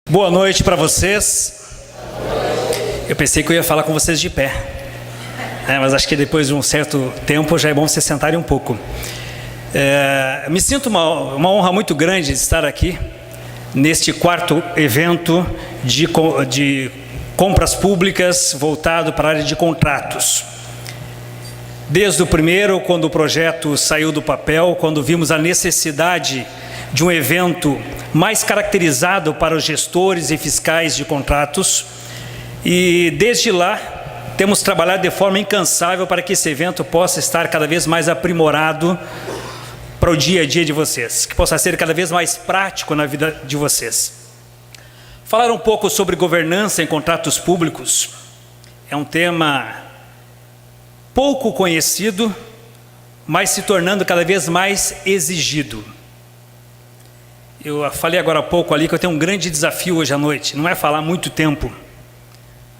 Boa noite para vocês. Eu pensei que eu ia falar com vocês de pé, mas acho que depois de um certo tempo já é bom vocês sentarem um pouco. Me sinto uma honra muito grande de estar aqui neste quarto evento de compras públicas voltado para a área de contratos. Desde o primeiro, quando o projeto saiu do papel, quando vimos a necessidade de um evento mais caracterizado para os gestores e fiscais de contratos, e desde lá temos trabalhado de forma incansável para que esse evento possa estar cada vez mais aprimorado para o dia a dia de vocês, que possa ser cada vez mais prático na vida de vocês. Falar um pouco sobre governança em contratos públicos é um tema pouco conhecido, mas se tornando cada vez mais exigido. Eu falei agora há pouco ali que eu tenho um grande desafio hoje à noite, não é falar muito tempo,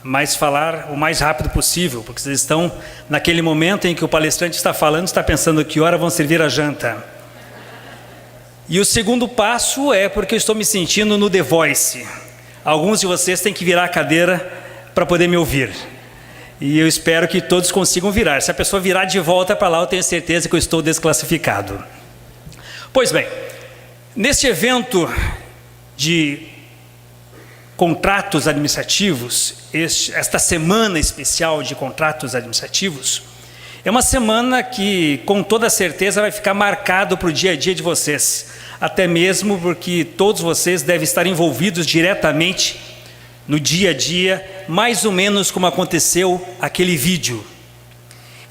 mas falar o mais rápido possível, porque vocês estão naquele momento em que o palestrante está falando, está pensando que hora vão servir a janta. E o segundo passo é porque eu estou me sentindo no The Voice. Alguns de vocês têm que virar a cadeira para poder me ouvir. E eu espero que todos consigam virar. Se a pessoa virar de volta para lá, eu tenho certeza que eu estou desclassificado. Pois bem, neste evento de contratos administrativos, esta semana especial de contratos administrativos, é uma semana que com toda certeza vai ficar marcado para o dia a dia de vocês, até mesmo porque todos vocês devem estar envolvidos diretamente no dia a dia, mais ou menos como aconteceu aquele vídeo.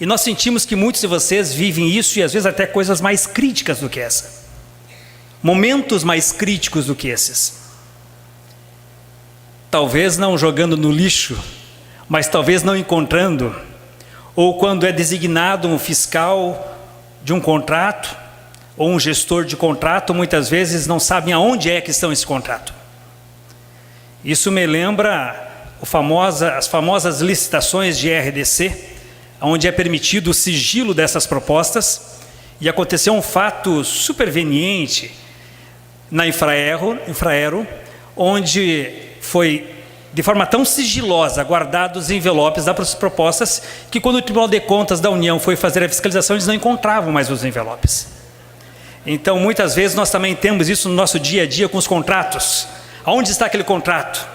E nós sentimos que muitos de vocês vivem isso e às vezes até coisas mais críticas do que essa. Momentos mais críticos do que esses. Talvez não jogando no lixo, mas talvez não encontrando, ou quando é designado um fiscal de um contrato, ou um gestor de contrato, muitas vezes não sabem aonde é que estão esse contrato. Isso me lembra as famosas licitações de RDC, onde é permitido o sigilo dessas propostas, e aconteceu um fato superveniente na Infraero, onde foi de forma tão sigilosa guardados os envelopes das propostas, que quando o Tribunal de Contas da União foi fazer a fiscalização, eles não encontravam mais os envelopes. Então, muitas vezes nós também temos isso no nosso dia a dia com os contratos. Aonde está aquele contrato?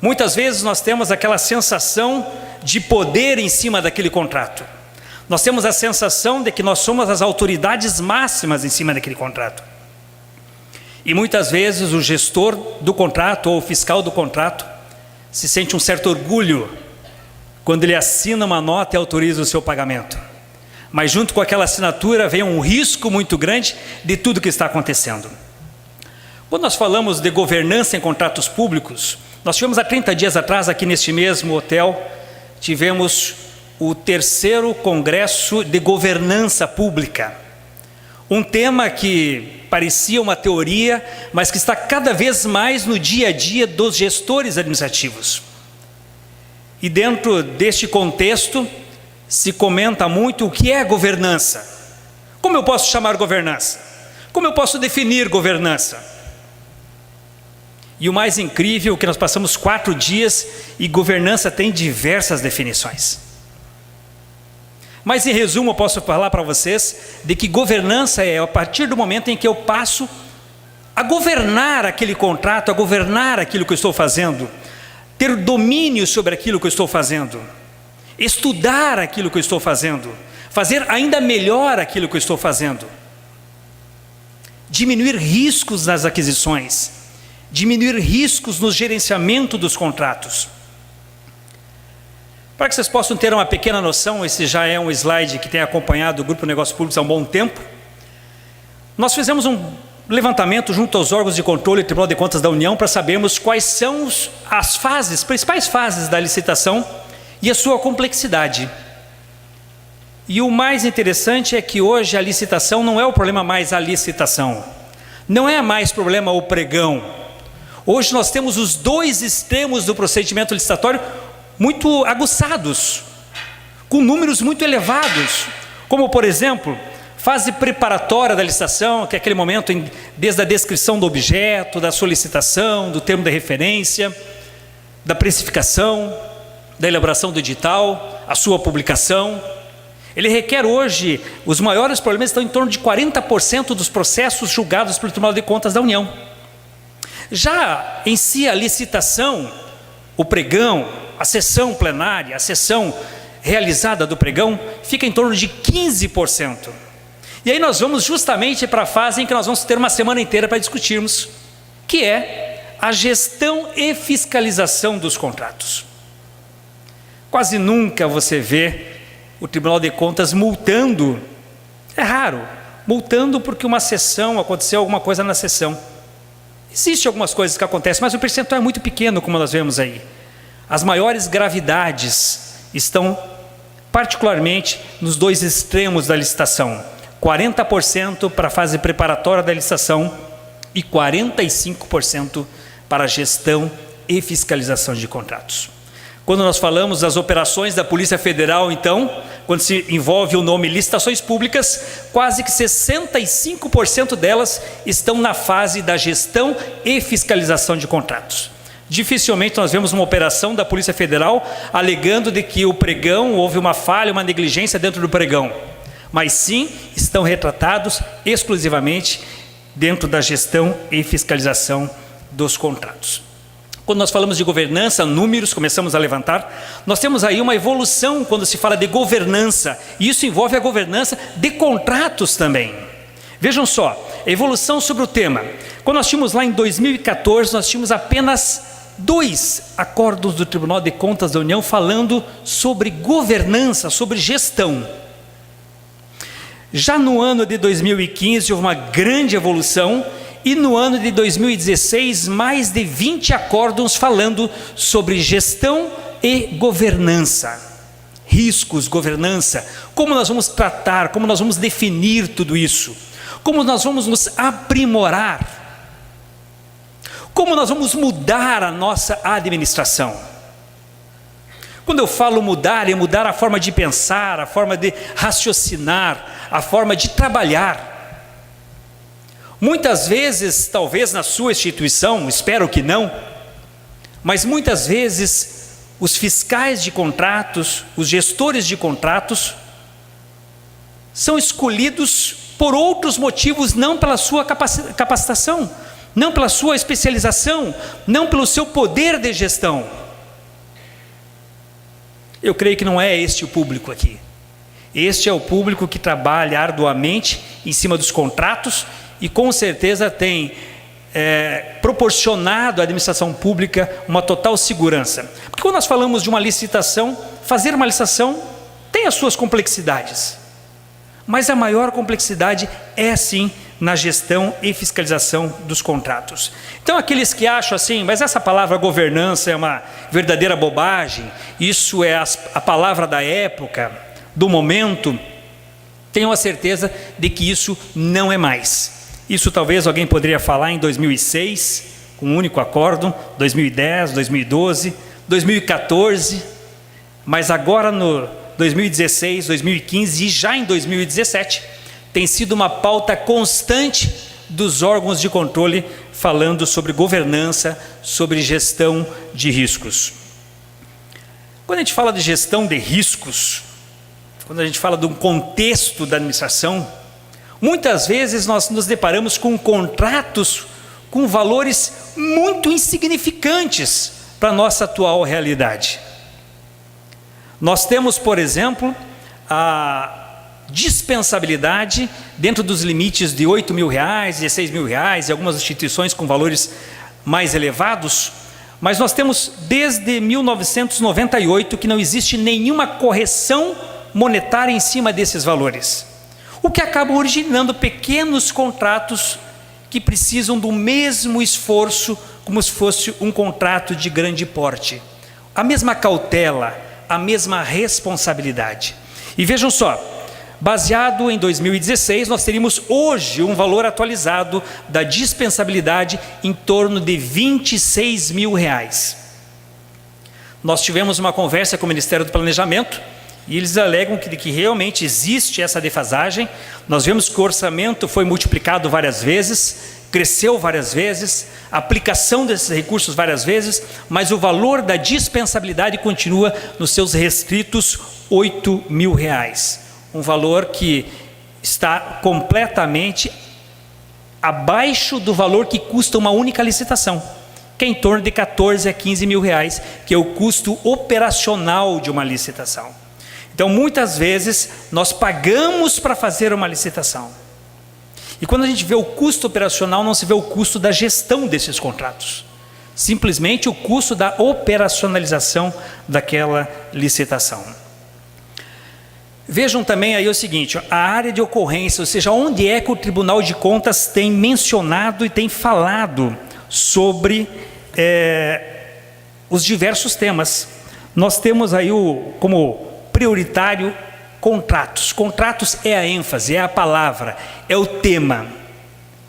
Muitas vezes nós temos aquela sensação de poder em cima daquele contrato. Nós temos a sensação de que nós somos as autoridades máximas em cima daquele contrato. E muitas vezes o gestor do contrato ou o fiscal do contrato se sente um certo orgulho quando ele assina uma nota e autoriza o seu pagamento. Mas junto com aquela assinatura vem um risco muito grande de tudo que está acontecendo. Quando nós falamos de governança em contratos públicos, nós tivemos há 30 dias atrás, aqui neste mesmo hotel, tivemos o 3º Congresso de Governança Pública. Um tema que parecia uma teoria, mas que está cada vez mais no dia a dia dos gestores administrativos. E dentro deste contexto, se comenta muito o que é governança. Como eu posso chamar governança? Como eu posso definir governança? E o mais incrível é que nós passamos 4 dias e governança tem diversas definições. Mas em resumo eu posso falar para vocês de que governança é a partir do momento em que eu passo a governar aquele contrato, a governar aquilo que eu estou fazendo, ter domínio sobre aquilo que eu estou fazendo, estudar aquilo que eu estou fazendo, fazer ainda melhor aquilo que eu estou fazendo, diminuir riscos nas aquisições, diminuir riscos no gerenciamento dos contratos. Para que vocês possam ter uma pequena noção, esse já é um slide que tem acompanhado o Grupo de Negócios Públicos há um bom tempo. Nós fizemos um levantamento junto aos órgãos de controle e Tribunal de Contas da União para sabermos quais são as principais fases da licitação e a sua complexidade. E o mais interessante é que hoje a licitação não é o problema mais a licitação, não é mais problema o pregão. Hoje nós temos os dois extremos do procedimento licitatório muito aguçados, com números muito elevados, como por exemplo, Fase preparatória da licitação, que é aquele momento desde a descrição do objeto, da solicitação, do termo de referência, da precificação, da elaboração do edital, a sua publicação. Ele requer hoje, os maiores problemas estão em torno de 40% dos processos julgados pelo Tribunal de Contas da União. Já em si a licitação, o pregão, a sessão plenária, a sessão realizada do pregão, fica em torno de 15%. E aí nós vamos justamente para a fase em que nós vamos ter uma semana inteira para discutirmos, que é a gestão e fiscalização dos contratos. Quase nunca você vê o Tribunal de Contas multando, é raro, multando porque uma sessão, aconteceu alguma coisa na sessão. Existem algumas coisas que acontecem, mas o percentual é muito pequeno, como nós vemos aí. As maiores gravidades estão particularmente nos dois extremos da licitação. 40% para a fase preparatória da licitação e 45% para a gestão e fiscalização de contratos. Quando nós falamos das operações da Polícia Federal, então, quando se envolve o nome licitações públicas, quase que 65% delas estão na fase da gestão e fiscalização de contratos. Dificilmente nós vemos uma operação da Polícia Federal alegando de que o pregão, houve uma falha, uma negligência dentro do pregão. Mas sim, estão retratados exclusivamente dentro da gestão e fiscalização dos contratos. Quando nós falamos de governança, números, começamos a levantar, nós temos aí uma evolução quando se fala de governança, e isso envolve a governança de contratos também. Vejam só, a evolução sobre o tema. Quando nós tínhamos lá em 2014, nós tínhamos apenas 2 acordos do Tribunal de Contas da União falando sobre governança, sobre gestão. Já no ano de 2015 houve uma grande evolução e no ano de 2016 mais de 20 acórdãos falando sobre gestão e governança. Riscos, governança, como nós vamos tratar, como nós vamos definir tudo isso, como nós vamos nos aprimorar, como nós vamos mudar a nossa administração. Quando eu falo mudar, é mudar a forma de pensar, a forma de raciocinar, a forma de trabalhar. Muitas vezes, talvez na sua instituição, espero que não, mas muitas vezes os fiscais de contratos, os gestores de contratos, são escolhidos por outros motivos, não pela sua capacitação, não pela sua especialização, não pelo seu poder de gestão. Eu creio que não é este o público aqui. Este é o público que trabalha arduamente em cima dos contratos e com certeza tem proporcionado à administração pública uma total segurança. Porque quando nós falamos de uma licitação, fazer uma licitação tem as suas complexidades. Mas a maior complexidade é sim na gestão e fiscalização dos contratos. Então aqueles que acham assim, mas essa palavra governança é uma verdadeira bobagem, isso é a palavra da época, do momento, tenham a certeza de que isso não é mais. Isso talvez alguém poderia falar em 2006, com um único acórdão, 2010, 2012, 2014, mas agora no 2016, 2015 e já em 2017, tem sido uma pauta constante dos órgãos de controle falando sobre governança, sobre gestão de riscos. Quando a gente fala de gestão de riscos, quando a gente fala de um contexto da administração, muitas vezes nós nos deparamos com contratos com valores muito insignificantes para a nossa atual realidade. Nós temos, por exemplo, a dispensabilidade dentro dos limites de R$8 mil, R$16 mil, e algumas instituições com valores mais elevados, mas nós temos desde 1998 que não existe nenhuma correção monetária em cima desses valores, o que acaba originando pequenos contratos que precisam do mesmo esforço como se fosse um contrato de grande porte, a mesma cautela, a mesma responsabilidade. E vejam só, baseado em 2016, nós teríamos hoje um valor atualizado da dispensabilidade em torno de R$26 mil. Nós tivemos uma conversa com o Ministério do Planejamento e eles alegam que realmente existe essa defasagem. Nós vemos que o orçamento foi multiplicado várias vezes, cresceu várias vezes, a aplicação desses recursos várias vezes, mas o valor da dispensabilidade continua nos seus restritos R$8.000, um valor que está completamente abaixo do valor que custa uma única licitação, que é em torno de R$14 a R$15.000, que é o custo operacional de uma licitação. Então, muitas vezes, nós pagamos para fazer uma licitação. E quando a gente vê o custo operacional, não se vê o custo da gestão desses contratos. Simplesmente o custo da operacionalização daquela licitação. Vejam também aí o seguinte, a área de ocorrência, ou seja, onde é que o Tribunal de Contas tem mencionado e tem falado sobre os diversos temas. Nós temos aí como prioritário contratos. Contratos é a ênfase, é a palavra, é o tema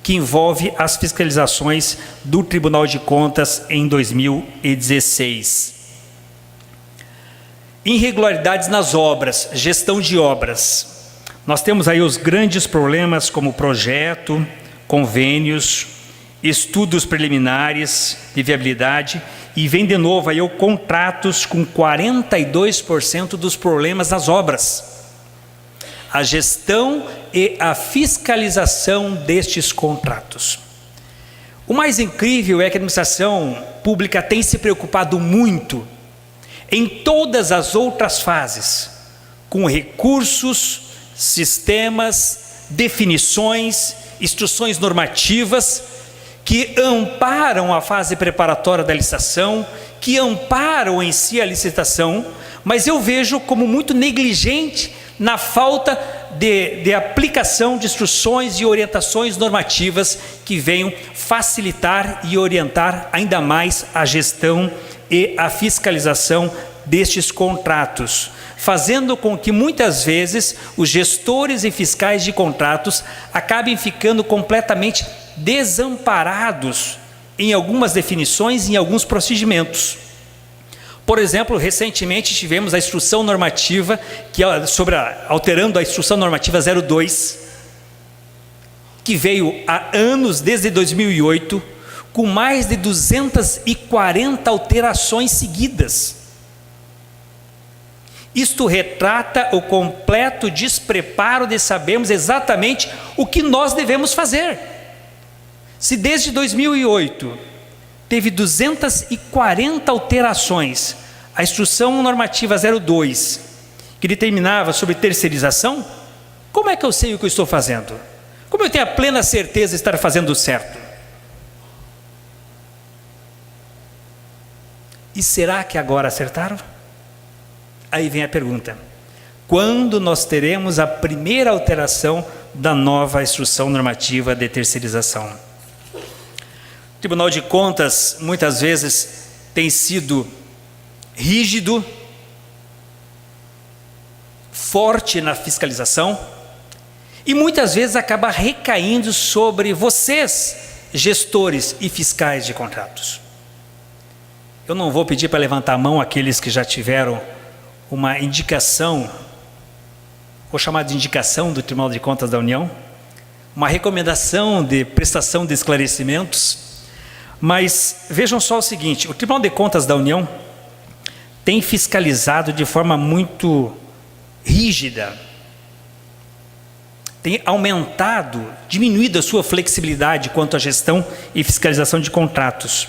que envolve as fiscalizações do Tribunal de Contas em 2016. Irregularidades nas obras, gestão de obras. Nós temos aí os grandes problemas como projeto, convênios, estudos preliminares de viabilidade, e vem de novo aí o contratos com 42% dos problemas nas obras. A gestão e a fiscalização destes contratos. O mais incrível é que a administração pública tem se preocupado muito em todas as outras fases, com recursos, sistemas, definições, instruções normativas, que amparam a fase preparatória da licitação, que amparam em si a licitação, mas eu vejo como muito negligente na falta de aplicação de instruções e orientações normativas que venham facilitar e orientar ainda mais a gestão e a fiscalização destes contratos, fazendo com que muitas vezes os gestores e fiscais de contratos acabem ficando completamente desamparados em algumas definições e em alguns procedimentos. Por exemplo, recentemente tivemos a instrução normativa, alterando a instrução normativa 02, que veio há anos, desde 2008, com mais de 240 alterações seguidas. Isto retrata o completo despreparo de sabermos exatamente o que nós devemos fazer. Se desde 2008 teve 240 alterações, a instrução normativa 02, que determinava sobre terceirização, como é que eu sei o que eu estou fazendo? Como eu tenho a plena certeza de estar fazendo certo? E será que agora acertaram? Aí vem a pergunta: quando nós teremos a primeira alteração da nova instrução normativa de terceirização? O Tribunal de Contas muitas vezes tem sido rígido, forte na fiscalização, e muitas vezes acaba recaindo sobre vocês, gestores e fiscais de contratos. Eu não vou pedir para levantar a mão aqueles que já tiveram uma indicação, vou chamar de indicação do Tribunal de Contas da União, uma recomendação de prestação de esclarecimentos, mas vejam só o seguinte: o Tribunal de Contas da União tem fiscalizado de forma muito rígida, tem aumentado, diminuído a sua flexibilidade quanto à gestão e fiscalização de contratos.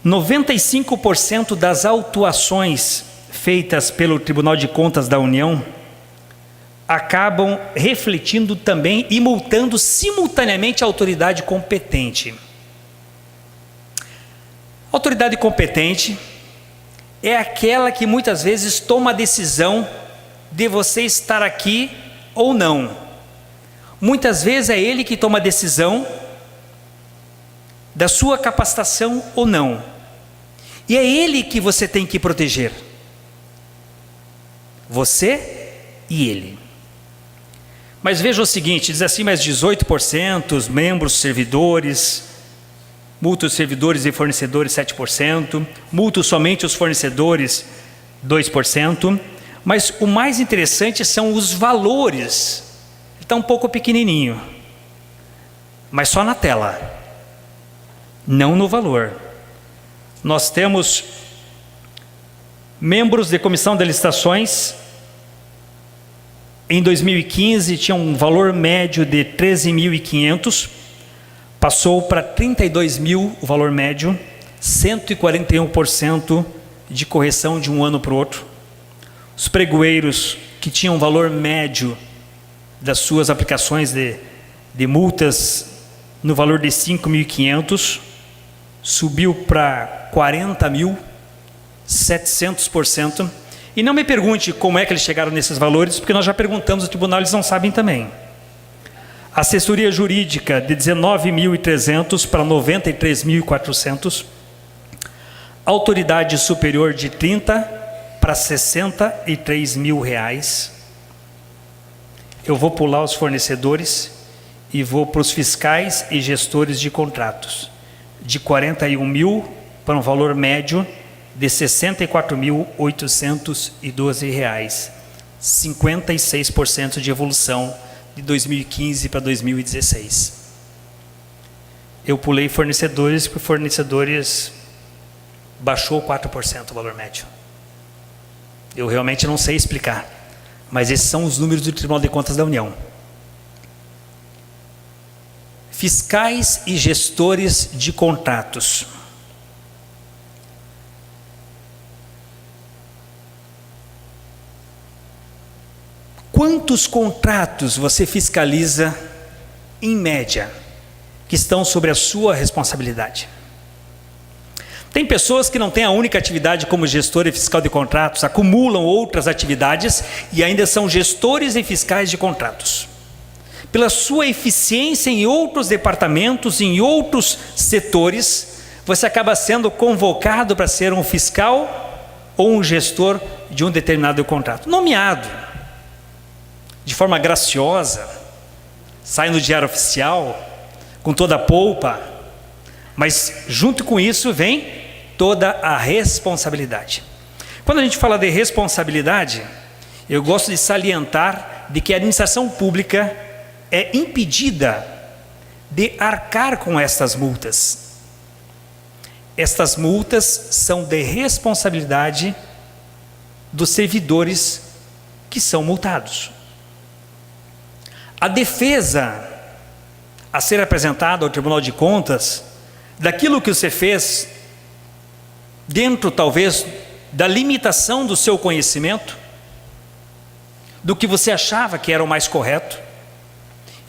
95% das autuações feitas pelo Tribunal de Contas da União acabam refletindo também e multando simultaneamente a autoridade competente. A autoridade competente é aquela que muitas vezes toma a decisão de você estar aqui ou não. Muitas vezes é ele que toma a decisão da sua capacitação ou não. E é ele que você tem que proteger. Você e ele. Mas veja o seguinte, diz assim, mais 18%, os membros servidores, multa os servidores e fornecedores 7%, multa somente os fornecedores 2%, mas o mais interessante são os valores. Está um pouco pequenininho, mas só na tela, não no valor. Nós temos membros de comissão de licitações. Em 2015 tinha um valor médio de 13.500, passou para 32.000 o valor médio, 141% de correção de um ano para o outro. Os pregoeiros que tinham um valor médio das suas aplicações de multas no valor de 5.500, subiu para 40.000, 700%. E não me pergunte como é que eles chegaram nesses valores, porque nós já perguntamos ao tribunal, eles não sabem também. Assessoria jurídica de 19.300 para 93.400. Autoridade superior de 30 para 63.000 reais. Eu vou pular os fornecedores e vou para os fiscais e gestores de contratos. De 41.000 para um valor médio de R$ 64.812 reais, 56% de evolução de 2015 para 2016. Eu pulei fornecedores, porque fornecedores baixou 4% o valor médio. Eu realmente não sei explicar, mas esses são os números do Tribunal de Contas da União. Fiscais e gestores de contratos. Quantos contratos você fiscaliza, em média, que estão sobre a sua responsabilidade? Tem pessoas que não têm a única atividade como gestor e fiscal de contratos, acumulam outras atividades e ainda são gestores e fiscais de contratos. Pela sua eficiência em outros departamentos, em outros setores, você acaba sendo convocado para ser um fiscal ou um gestor de um determinado contrato, nomeado de forma graciosa, sai no diário oficial, com toda a polpa, mas junto com isso vem toda a responsabilidade. Quando a gente fala de responsabilidade, eu gosto de salientar de que a administração pública é impedida de arcar com estas multas. Estas multas são de responsabilidade dos servidores que são multados. A defesa a ser apresentada ao Tribunal de Contas, daquilo que você fez, dentro talvez da limitação do seu conhecimento, do que você achava que era o mais correto,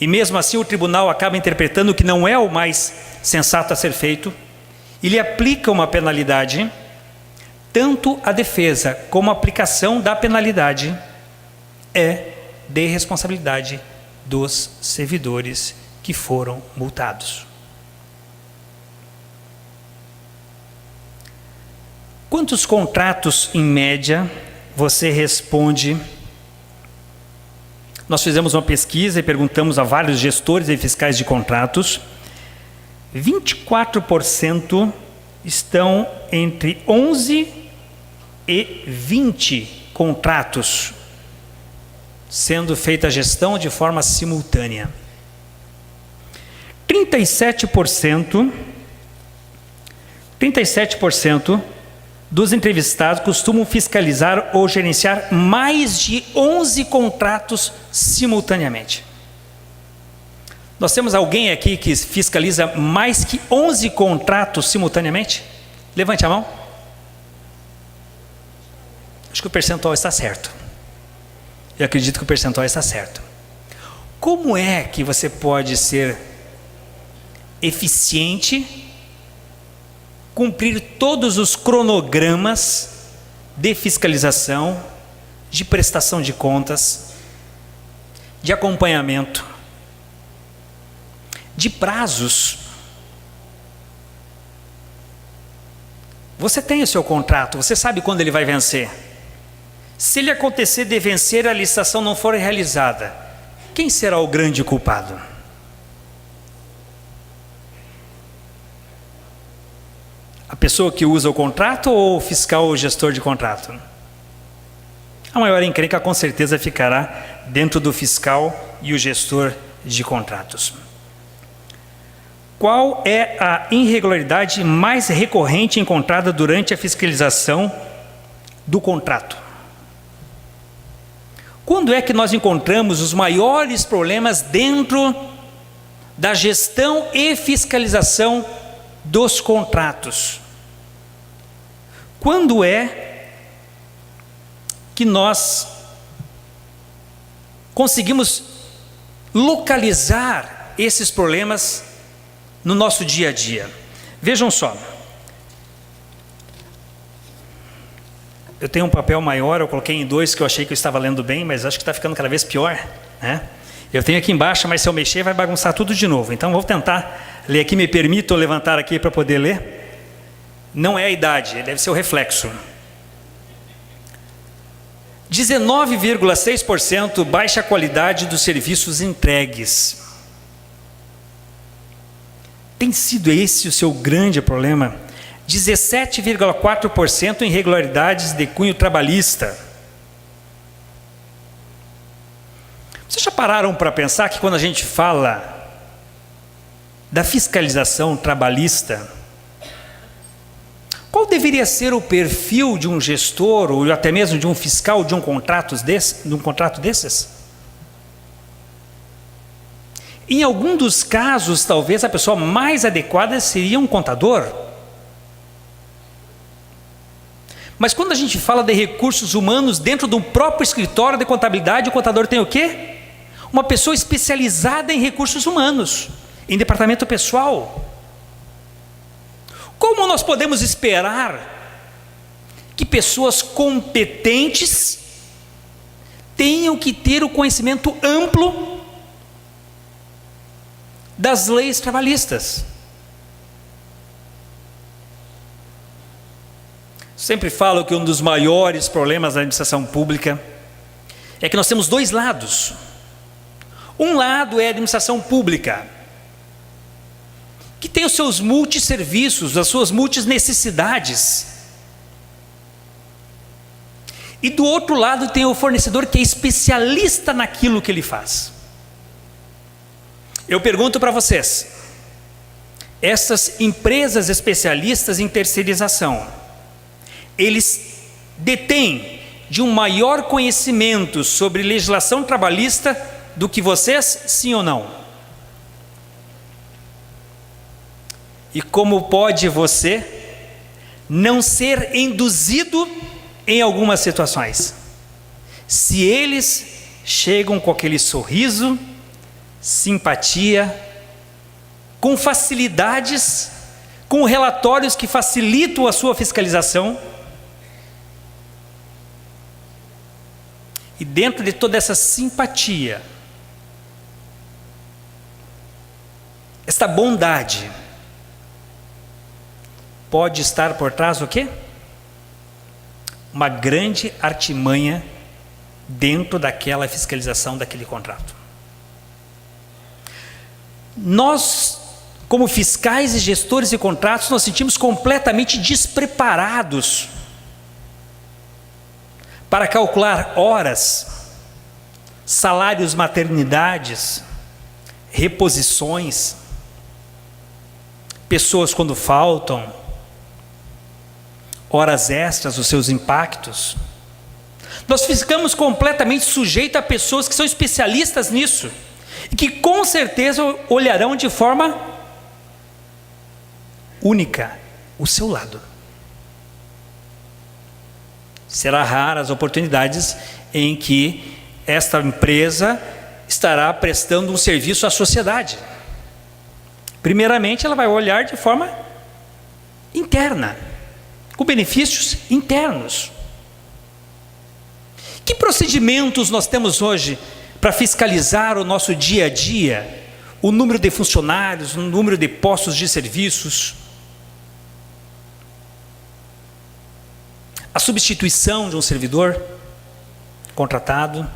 e mesmo assim o tribunal acaba interpretando que não é o mais sensato a ser feito, e lhe aplica uma penalidade. Tanto a defesa como a aplicação da penalidade é de responsabilidade dos servidores que foram multados. Quantos contratos, em média, você responde? Nós fizemos uma pesquisa e perguntamos a vários gestores e fiscais de contratos. 24% estão entre 11 e 20 contratos sendo feita a gestão de forma simultânea. 37% dos entrevistados costumam fiscalizar ou gerenciar mais de 11 contratos simultaneamente. Nós temos alguém aqui que fiscaliza mais que 11 contratos simultaneamente? Levante a mão. Acho que o percentual está certo. Eu acredito que o percentual está certo. Como é que você pode ser eficiente, cumprir todos os cronogramas de fiscalização, de prestação de contas, de acompanhamento, de prazos? Você tem o seu contrato, você sabe quando ele vai vencer. Se ele acontecer de vencer, a licitação não for realizada, quem será o grande culpado? A pessoa que usa o contrato ou o fiscal ou gestor de contrato? A maior encrenca com certeza ficará dentro do fiscal e o gestor de contratos. Qual é a irregularidade mais recorrente encontrada durante a fiscalização do contrato? Quando é que nós encontramos os maiores problemas dentro da gestão e fiscalização dos contratos? Quando é que nós conseguimos localizar esses problemas no nosso dia a dia? Vejam só. Eu tenho um papel maior, eu coloquei em 2 que eu achei que eu estava lendo bem, mas acho que está ficando cada vez pior, né? Eu tenho aqui embaixo, mas se eu mexer vai bagunçar tudo de novo. Então vou tentar ler aqui, me permito levantar aqui para poder ler. Não é a idade, deve ser o reflexo. 19,6% baixa qualidade dos serviços entregues. Tem sido esse o seu grande problema? 17,4% irregularidades de cunho trabalhista. Vocês já pararam para pensar que quando a gente fala da fiscalização trabalhista, qual deveria ser o perfil de um gestor ou até mesmo de um fiscal de um contrato desses? Em algum dos casos, talvez a pessoa mais adequada seria um contador. Mas quando a gente fala de recursos humanos dentro do próprio escritório de contabilidade, o contador tem o quê? Uma pessoa especializada em recursos humanos, em departamento pessoal. Como nós podemos esperar que pessoas competentes tenham que ter o conhecimento amplo das leis trabalhistas? Sempre falo que um dos maiores problemas da administração pública é que nós temos 2 lados. Um lado é a administração pública, que tem os seus multisserviços, as suas multinecessidades. E do outro lado tem o fornecedor que é especialista naquilo que ele faz. Eu pergunto para vocês, essas empresas especialistas em terceirização, eles detêm de um maior conhecimento sobre legislação trabalhista do que vocês, sim ou não? E como pode você não ser induzido em algumas situações, se eles chegam com aquele sorriso, simpatia, com facilidades, com relatórios que facilitam a sua fiscalização? E dentro de toda essa simpatia, esta bondade, pode estar por trás o quê? Uma grande artimanha dentro daquela fiscalização daquele contrato. Nós, como fiscais e gestores de contratos, nos sentimos completamente despreparados para calcular horas, salários maternidades, reposições, pessoas quando faltam, horas extras, os seus impactos. Nós ficamos completamente sujeitos a pessoas que são especialistas nisso e que com certeza olharão de forma única o seu lado. Será raras as oportunidades em que esta empresa estará prestando um serviço à sociedade. Primeiramente, ela vai olhar de forma interna, com benefícios internos. Que procedimentos nós temos hoje para fiscalizar o nosso dia a dia? O número de funcionários, o número de postos de serviços, a substituição de um servidor contratado.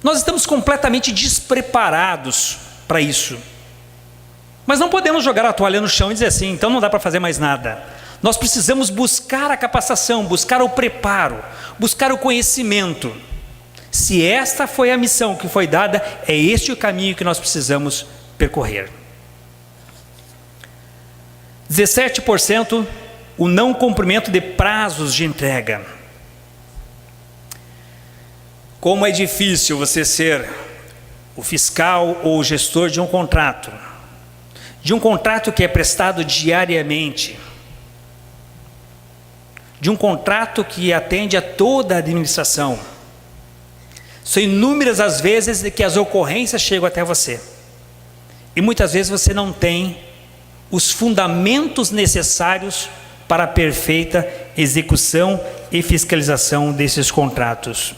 Nós estamos completamente despreparados para isso. Mas não podemos jogar a toalha no chão e dizer assim, então não dá para fazer mais nada. Nós precisamos buscar a capacitação, buscar o preparo, buscar o conhecimento. Se esta foi a missão que foi dada, é este o caminho que nós precisamos percorrer. 17%, o não cumprimento de prazos de entrega. Como é difícil você ser o fiscal ou o gestor de um contrato que é prestado diariamente, de um contrato que atende a toda a administração. São inúmeras as vezes que as ocorrências chegam até você, e muitas vezes você não tem os fundamentos necessários para a perfeita execução e fiscalização desses contratos.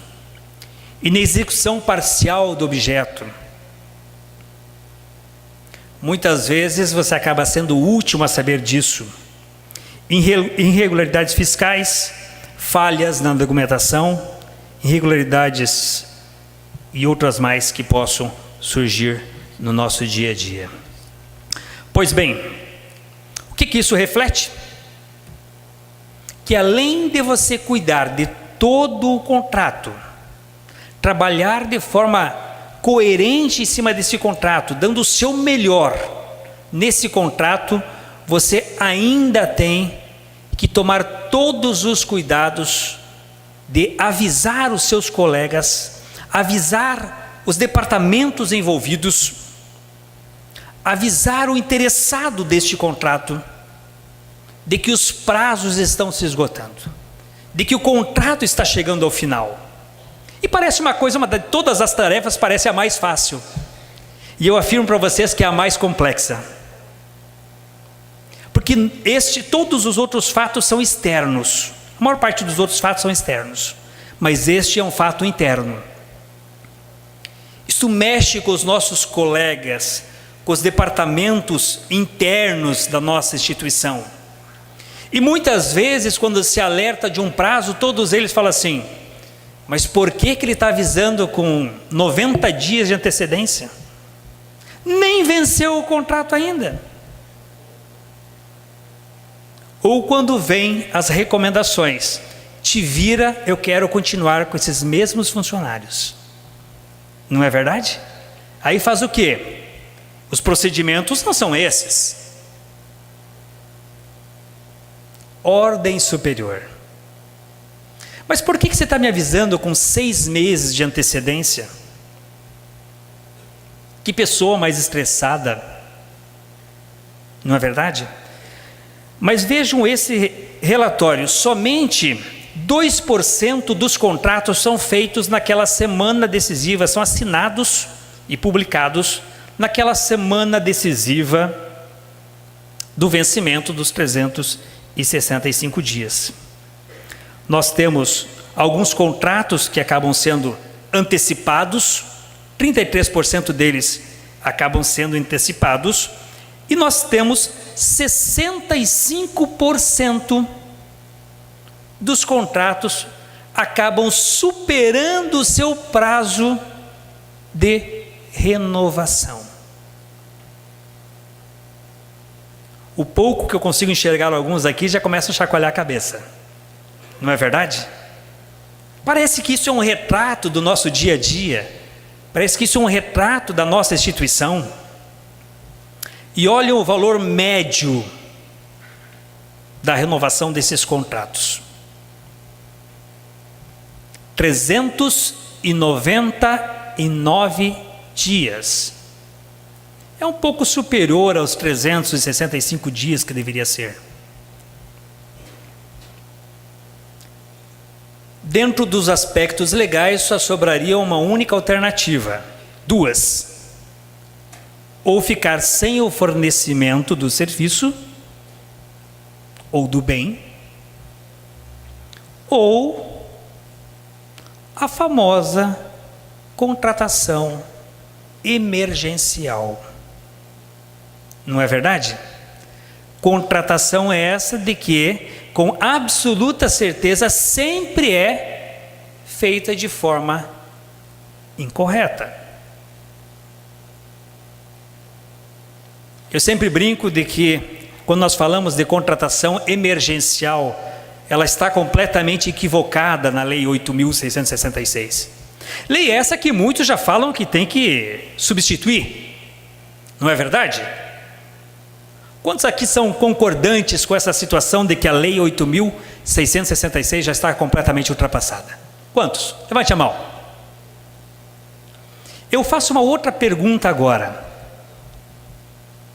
E na execução parcial do objeto, muitas vezes você acaba sendo o último a saber disso. Irregularidades fiscais, falhas na documentação, irregularidades e outras mais que possam surgir no nosso dia a dia. Pois bem, o que isso reflete? Que além de você cuidar de todo o contrato, trabalhar de forma coerente em cima desse contrato, dando o seu melhor nesse contrato, você ainda tem que tomar todos os cuidados de avisar os seus colegas, avisar os departamentos envolvidos, avisar o interessado deste contrato de que os prazos estão se esgotando, de que o contrato está chegando ao final. E parece uma coisa, de todas as tarefas parece a mais fácil, e eu afirmo para vocês que é a mais complexa, porque todos os outros fatos são externos, a maior parte dos outros fatos são externos, mas este é um fato interno. Isso mexe com os nossos colegas, com os departamentos internos da nossa instituição, e muitas vezes quando se alerta de um prazo, todos eles falam assim: mas por que ele está avisando com 90 dias de antecedência? Nem venceu o contrato ainda. Ou quando vem as recomendações: te vira, eu quero continuar com esses mesmos funcionários. Não é verdade? Aí faz o quê? Os procedimentos não são esses. Ordem superior. Mas por que você está me avisando com 6 meses de antecedência? Que pessoa mais estressada, não é verdade? Mas vejam esse relatório, somente 2% dos contratos são feitos naquela semana decisiva, são assinados e publicados naquela semana decisiva do vencimento dos 365 dias. Nós temos alguns contratos que acabam sendo antecipados, 33% deles acabam sendo antecipados, e nós temos 65% dos contratos acabam superando o seu prazo de renovação. O pouco que eu consigo enxergar alguns aqui já começam a chacoalhar a cabeça. Não é verdade? Parece que isso é um retrato do nosso dia a dia. Parece que isso é um retrato da nossa instituição. E olha o valor médio da renovação desses contratos: 399 dias. É um pouco superior aos 365 dias que deveria ser. Dentro dos aspectos legais, só sobraria uma única alternativa, 2: ou ficar sem o fornecimento do serviço ou do bem, ou a famosa contratação emergencial. Não é verdade? Contratação é essa de que, com absoluta certeza, sempre é feita de forma incorreta. Eu sempre brinco de que quando nós falamos de contratação emergencial, ela está completamente equivocada na Lei 8.666. Lei essa que muitos já falam que tem que substituir, não é verdade? Quantos aqui são concordantes com essa situação de que a Lei 8.666 já está completamente ultrapassada? Quantos? Levante a mão. Eu faço uma outra pergunta agora.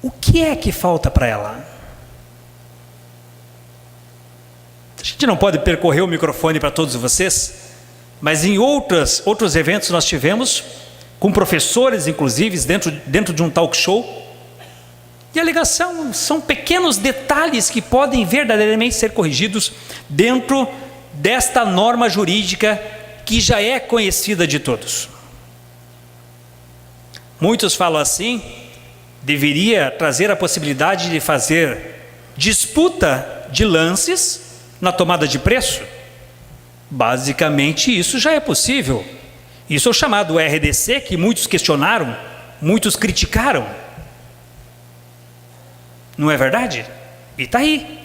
O que é que falta para ela? A gente não pode percorrer o microfone para todos vocês, mas em outros eventos nós tivemos, com professores inclusive, dentro de um talk show, e a alegação são pequenos detalhes que podem verdadeiramente ser corrigidos dentro desta norma jurídica que já é conhecida de todos. Muitos falam assim, deveria trazer a possibilidade de fazer disputa de lances na tomada de preço. Basicamente isso já é possível. Isso é o chamado RDC, que muitos questionaram, muitos criticaram. Não é verdade? E está aí.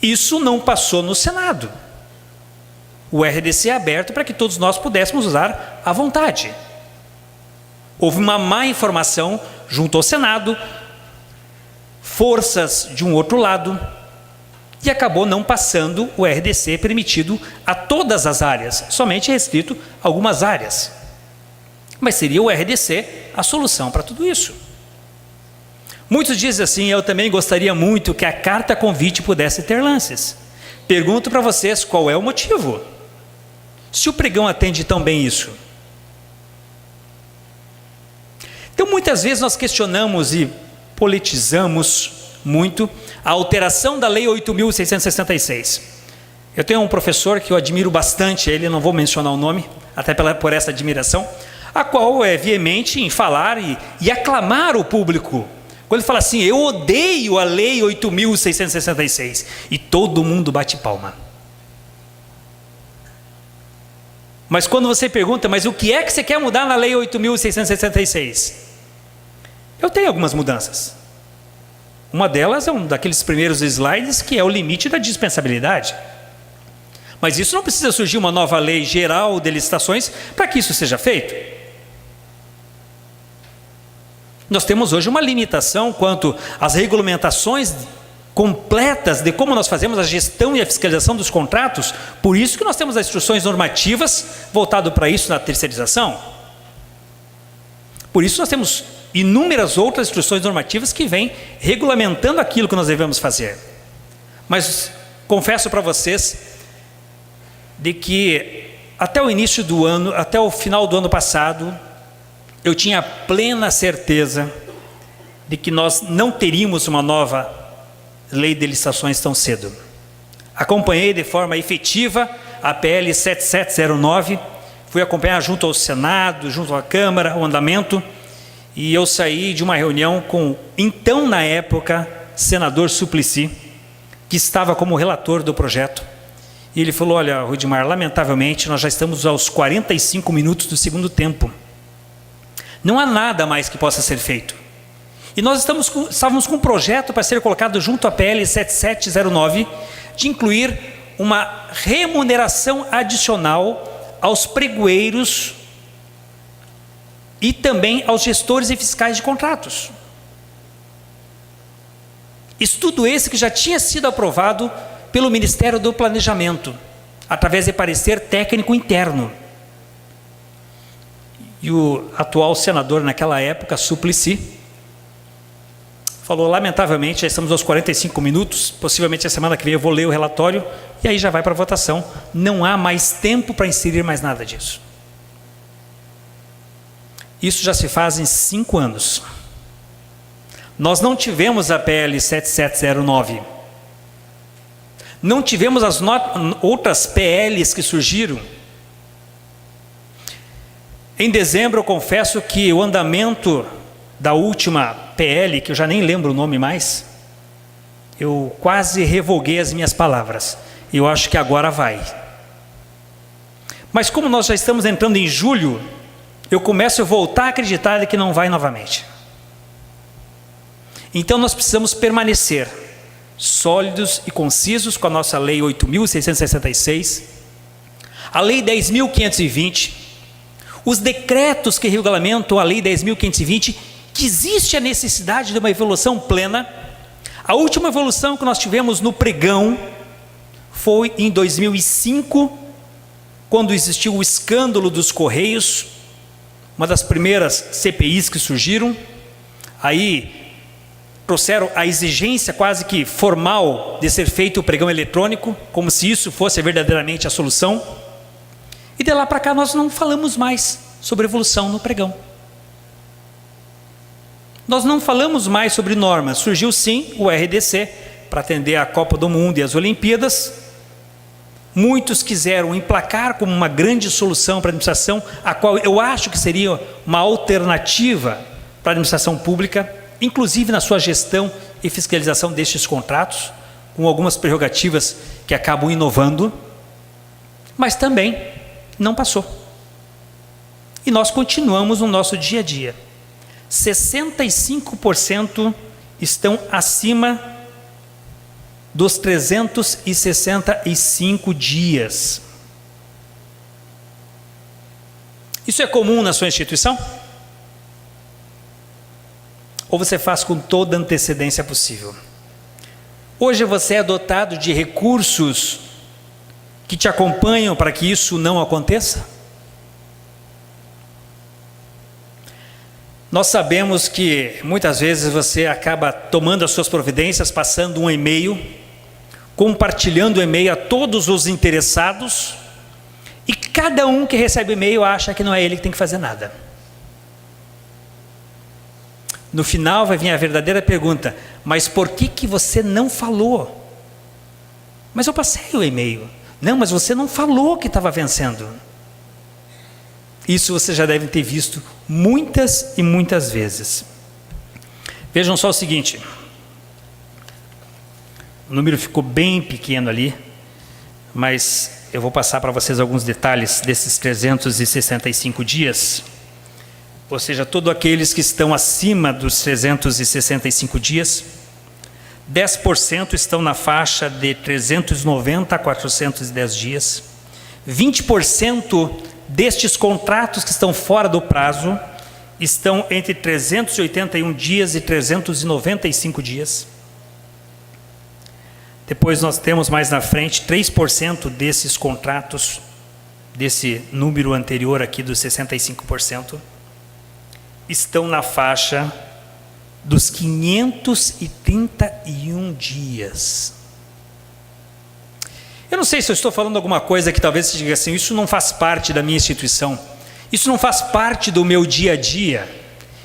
Isso não passou no Senado. O RDC é aberto para que todos nós pudéssemos usar à vontade. Houve uma má informação junto ao Senado, forças de um outro lado, e acabou não passando o RDC permitido a todas as áreas, somente restrito a algumas áreas. Mas seria o RDC a solução para tudo isso. Muitos dizem assim, eu também gostaria muito que a carta convite pudesse ter lances. Pergunto para vocês qual é o motivo. Se o pregão atende tão bem isso. Então muitas vezes nós questionamos e politizamos muito a alteração da Lei 8.666. Eu tenho um professor que eu admiro bastante, ele não vou mencionar o nome, até por essa admiração, a qual é veemente em falar e aclamar o público. Quando ele fala assim, eu odeio a Lei 8.666, e todo mundo bate palma. Mas quando você pergunta, mas o que é que você quer mudar na Lei 8.666? Eu tenho algumas mudanças. Uma delas é um daqueles primeiros slides, que é o limite da dispensabilidade. Mas isso não precisa surgir uma nova lei geral de licitações para que isso seja feito. Nós temos hoje uma limitação quanto às regulamentações completas de como nós fazemos a gestão e a fiscalização dos contratos, por isso que nós temos as instruções normativas voltado para isso na terceirização. Por isso nós temos inúmeras outras instruções normativas que vêm regulamentando aquilo que nós devemos fazer. Mas confesso para vocês de que até o início do ano, até o final do ano passado, eu tinha plena certeza de que nós não teríamos uma nova lei de licitações tão cedo. Acompanhei de forma efetiva a PL 7709, fui acompanhar junto ao Senado, junto à Câmara, o andamento, e eu saí de uma reunião com, então na época, senador Suplicy, que estava como relator do projeto, e ele falou, olha, Rudimar, lamentavelmente nós já estamos aos 45 minutos do segundo tempo, não há nada mais que possa ser feito. E nós estávamos com um projeto para ser colocado junto à PL 7709, de incluir uma remuneração adicional aos pregoeiros e também aos gestores e fiscais de contratos. Estudo esse que já tinha sido aprovado pelo Ministério do Planejamento, através de parecer técnico interno. E o atual senador naquela época, Suplicy, falou, lamentavelmente, já estamos aos 45 minutos, possivelmente a semana que vem eu vou ler o relatório, e aí já vai para a votação. Não há mais tempo para inserir mais nada disso. Isso já se faz em 5 anos. Nós não tivemos a PL 7709. Não tivemos as outras PLs que surgiram. Em dezembro, eu confesso que o andamento da última PL, que eu já nem lembro o nome mais, eu quase revoguei as minhas palavras. Eu acho que agora vai. Mas como nós já estamos entrando em julho, eu começo a voltar a acreditar que não vai novamente. Então nós precisamos permanecer sólidos e concisos com a nossa Lei 8.666, a Lei 10.520, os decretos que regulamentam a Lei 10.520, que existe a necessidade de uma evolução plena. A última evolução que nós tivemos no pregão foi em 2005, quando existiu o escândalo dos Correios, uma das primeiras CPIs que surgiram. Aí trouxeram a exigência quase que formal de ser feito o pregão eletrônico, como se isso fosse verdadeiramente a solução. E de lá para cá nós não falamos mais sobre evolução no pregão. Nós não falamos mais sobre normas. Surgiu sim o RDC para atender a Copa do Mundo e as Olimpíadas. Muitos quiseram emplacar como uma grande solução para a administração, a qual eu acho que seria uma alternativa para a administração pública, inclusive na sua gestão e fiscalização destes contratos, com algumas prerrogativas que acabam inovando, mas também não passou. E nós continuamos no nosso dia a dia. 65% estão acima dos 365 dias. Isso é comum na sua instituição? Ou você faz com toda a antecedência possível? Hoje você é dotado de recursos que te acompanham para que isso não aconteça? Nós sabemos que muitas vezes você acaba tomando as suas providências, passando um e-mail, compartilhando o e-mail a todos os interessados, e cada um que recebe o e-mail acha que não é ele que tem que fazer nada. No final vai vir a verdadeira pergunta: mas por que você não falou? Mas eu passei o e-mail. Não, mas você não falou que estava vencendo. Isso você já deve ter visto muitas e muitas vezes. Vejam só o seguinte. O número ficou bem pequeno ali, mas eu vou passar para vocês alguns detalhes desses 365 dias. Ou seja, todos aqueles que estão acima dos 365 dias, 10% estão na faixa de 390 a 410 dias, 20% destes contratos que estão fora do prazo estão entre 381 dias e 395 dias. Depois nós temos mais na frente 3% desses contratos, desse número anterior aqui dos 65%, estão na faixa dos 531 dias. Eu não sei se eu estou falando alguma coisa que talvez você diga assim: isso não faz parte da minha instituição, isso não faz parte do meu dia a dia,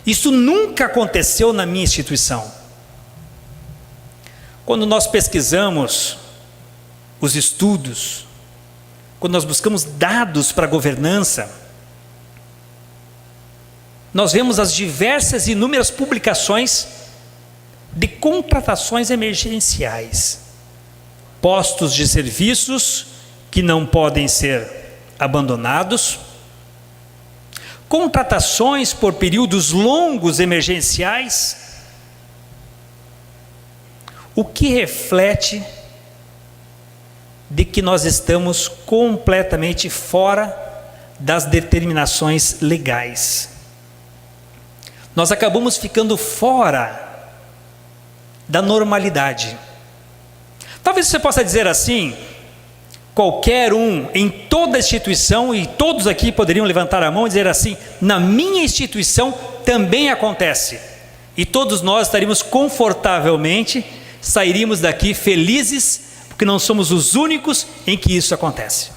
isso nunca aconteceu na minha instituição. Quando nós pesquisamos os estudos, quando nós buscamos dados para a governança, nós vemos as diversas e inúmeras publicações de contratações emergenciais, postos de serviços que não podem ser abandonados, contratações por períodos longos emergenciais, o que reflete de que nós estamos completamente fora das determinações legais. Nós acabamos ficando fora da normalidade. Talvez você possa dizer assim: qualquer um em toda a instituição, e todos aqui poderiam levantar a mão e dizer assim: na minha instituição também acontece. E todos nós estaríamos confortavelmente, sairíamos daqui felizes, porque não somos os únicos em que isso acontece.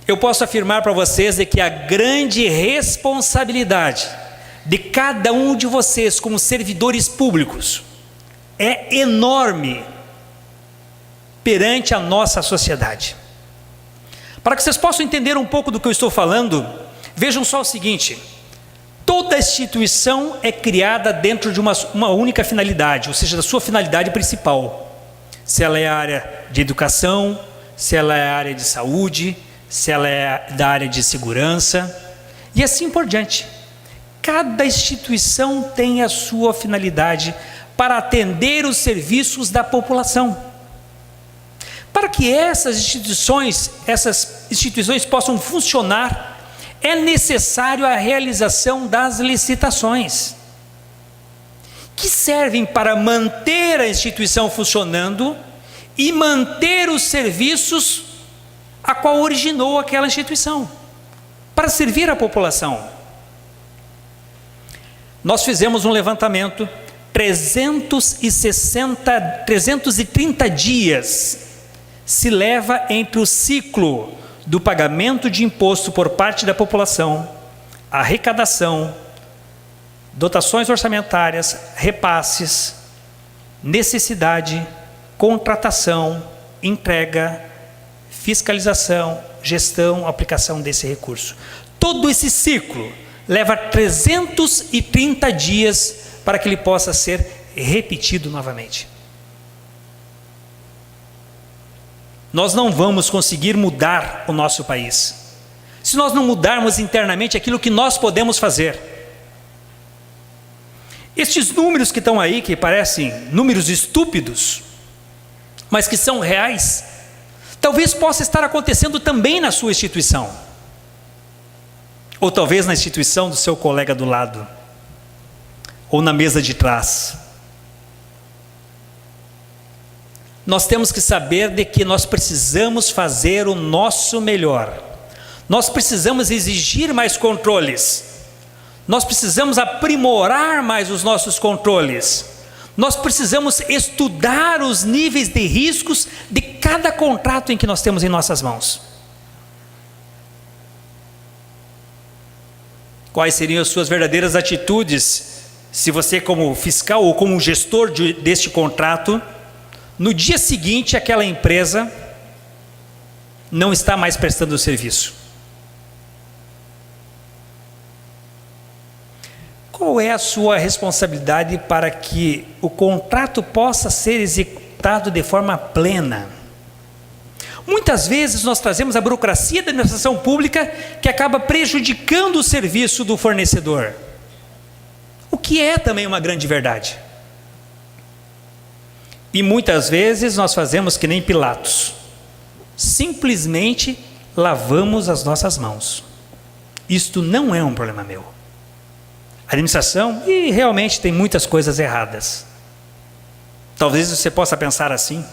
Eu posso afirmar para vocês de que a grande responsabilidade de cada um de vocês como servidores públicos é enorme perante a nossa sociedade. Para que vocês possam entender um pouco do que eu estou falando, vejam só o seguinte: toda instituição é criada dentro de uma única finalidade, ou seja, da sua finalidade principal. Se ela é a área de educação, se ela é a área de saúde, se ela é da área de segurança, e assim por diante. cada instituição tem a sua finalidade para atender os serviços da população. Para que essas instituições possam funcionar, é necessário a realização das licitações, que servem para manter a instituição funcionando e manter os serviços a qual originou aquela instituição, para servir a população. Nós fizemos um levantamento, 330 dias se leva entre o ciclo do pagamento de imposto por parte da população, arrecadação, dotações orçamentárias, repasses, necessidade, contratação, entrega, fiscalização, gestão, aplicação desse recurso. Todo esse ciclo leva 330 dias para que ele possa ser repetido novamente. Nós não vamos conseguir mudar o nosso país se nós não mudarmos internamente aquilo que nós podemos fazer. Estes números que estão aí, que parecem números estúpidos, mas que são reais, talvez possa estar acontecendo também na sua instituição, ou talvez na instituição do seu colega do lado, ou na mesa de trás. Nós temos que saber de que nós precisamos fazer o nosso melhor. Nós precisamos exigir mais controles. Nós precisamos aprimorar mais os nossos controles. Nós precisamos estudar os níveis de riscos de cada contrato em que nós temos em nossas mãos. Quais seriam as suas verdadeiras atitudes se você, como fiscal ou como gestor deste contrato, no dia seguinte aquela empresa não está mais prestando o serviço? Qual é a sua responsabilidade para que o contrato possa ser executado de forma plena? Muitas vezes nós trazemos a burocracia da administração pública que acaba prejudicando o serviço do fornecedor, o que é também uma grande verdade. E muitas vezes nós fazemos que nem Pilatos, simplesmente lavamos as nossas mãos. Isto não é um problema meu. A administração, e realmente tem muitas coisas erradas. Talvez você possa pensar assim.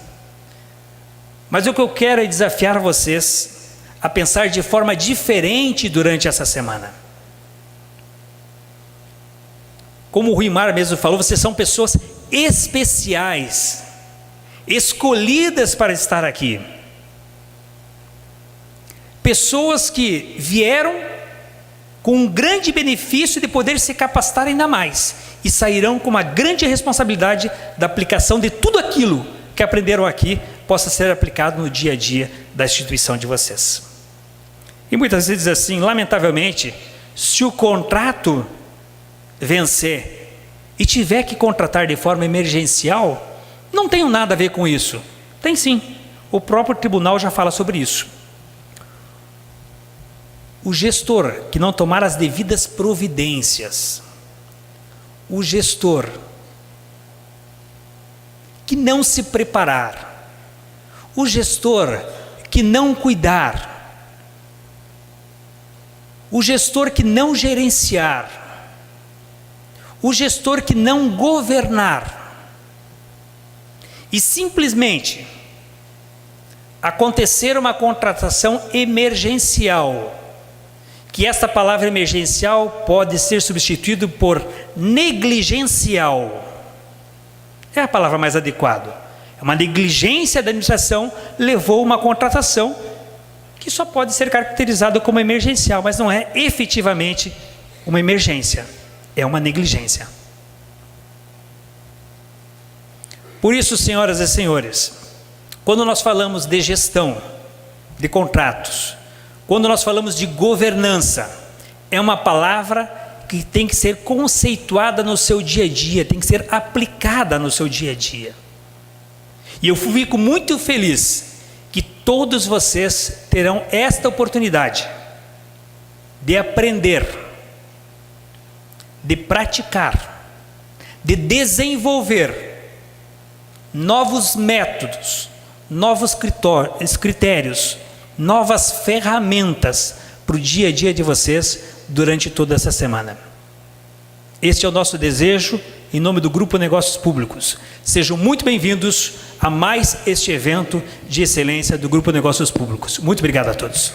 Mas o que eu quero é desafiar vocês a pensar de forma diferente durante essa semana. Como o Ruimar mesmo falou, vocês são pessoas especiais, escolhidas para estar aqui. Pessoas que vieram com um grande benefício de poder se capacitar ainda mais e sairão com uma grande responsabilidade da aplicação de tudo aquilo que aprenderam aqui possa ser aplicado no dia a dia da instituição de vocês. E muitas vezes assim, lamentavelmente, se o contrato vencer e tiver que contratar de forma emergencial, não tem nada a ver com isso. Tem sim, o próprio tribunal já fala sobre isso. O gestor que não tomar as devidas providências, o gestor que não se preparar, o gestor que não cuidar, o gestor que não gerenciar, o gestor que não governar, e simplesmente acontecer uma contratação emergencial, que essa palavra emergencial pode ser substituído por negligencial. É a palavra mais adequada. É uma negligência da administração, levou uma contratação que só pode ser caracterizada como emergencial, mas não é efetivamente uma emergência, é uma negligência. Por isso, senhoras e senhores, quando nós falamos de gestão de contratos, quando nós falamos de governança, é uma palavra que tem que ser conceituada no seu dia a dia, tem que ser aplicada no seu dia a dia. E eu fico muito feliz que todos vocês terão esta oportunidade de aprender de praticar, de desenvolver novos métodos, novos critérios, novas ferramentas para o dia a dia de vocês durante toda essa semana. Este é o nosso desejo, em nome do Grupo Negócios Públicos. Sejam muito bem-vindos a mais este evento de excelência do Grupo Negócios Públicos. Muito obrigado a todos.